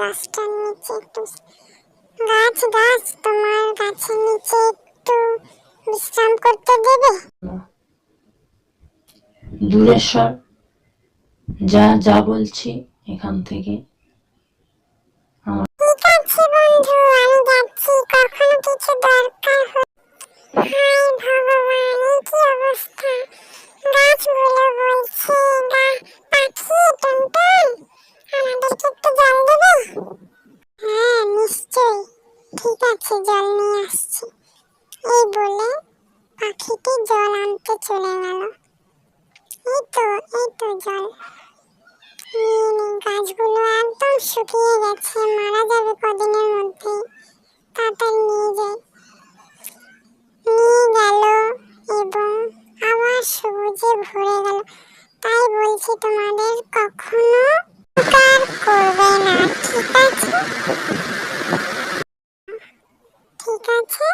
গাছটার নিচে একটু গাছ তোমার গাছের নিচে একটু বিশ্রাম করতে দেবে? দূরে সর, যা যা বলছি এখান থেকে। ঠিক আছে বন্ধু, আমি যাচ্ছি। কখনো কিছু দরকার হলে। হায় ভগবান, এই কি অবস্থা! গাছগুলো বলছে পাখি টুনটুন আমাদেরকে একটু জল দেবে? হ্যাঁ নিশ্চয়ই, ঠিক আছে জল নিয়ে আসছি। এই বলে পাখিটি জল আনতে চলে গেল। এই তো জল। গাছগুলো একদম শুকিয়ে গেছে, মারা যাবে কদিনের মধ্যে। তাড়াতাড়ি নিয়ে গেল এবং আবার সবুজে ভরে গেল। তাই বলছি তোমাদের, কখনো